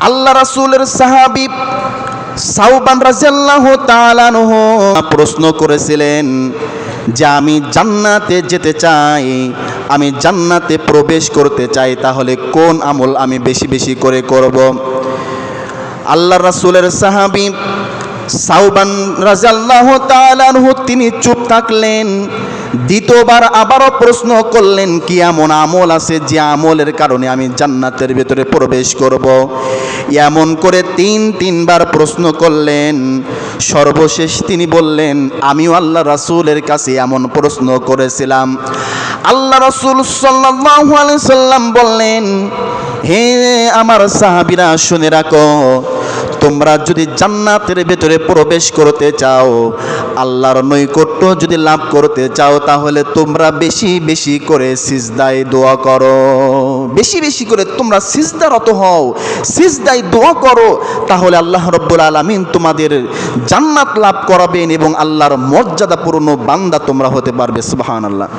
আল্লাহ রাসূলের সাহাবী সাওবান রাদিয়াল্লাহু তাআলা আনহু প্রশ্ন করেছিলেন যে আমি জান্নাতে যেতে চাই, আমি জান্নাতে প্রবেশ করতে চাই, তাহলে কোন আমল আমি বেশি বেশি করে করব? আল্লাহ রাসূলের সাহাবী সাওবান রাদিয়াল্লাহু তাআলা আনহু তিনি চুপ থাকলেন। দ্বিতীয়বার আবারও প্রশ্ন করলেন, কি এমন আমল আছে যে আমলের কারণে আমি জান্নাতের ভেতরে প্রবেশ করব? এমন করে তিনবার প্রশ্ন করলেন। সর্বশেষ তিনি বললেন, আমিও আল্লাহ রাসূলের কাছে এমন প্রশ্ন করেছিলাম। আল্লাহ রাসূল সাল্লাল্লাহু আলাইহি সাল্লাম বললেন, হে আমার সাহাবীরা শুনে রাখো, তোমরা যদি জান্নাতের ভেতরে প্রবেশ করতে চাও, আল্লাহর নৈকট্য যদি লাভ করতে চাও, তাহলে তোমরা বেশি বেশি করে সিজদায় দোয়া করো। বেশি বেশি করে তোমরা সিজদারত হও, সিজদায় দোয়া করো, তাহলে আল্লাহ রাব্বুল আলামিন তোমাদের জান্নাত লাভ করাবেন এবং আল্লাহর মর্যাদাপূর্ণ বান্দা তোমরা হতে পারবে। সুবহানাল্লাহ।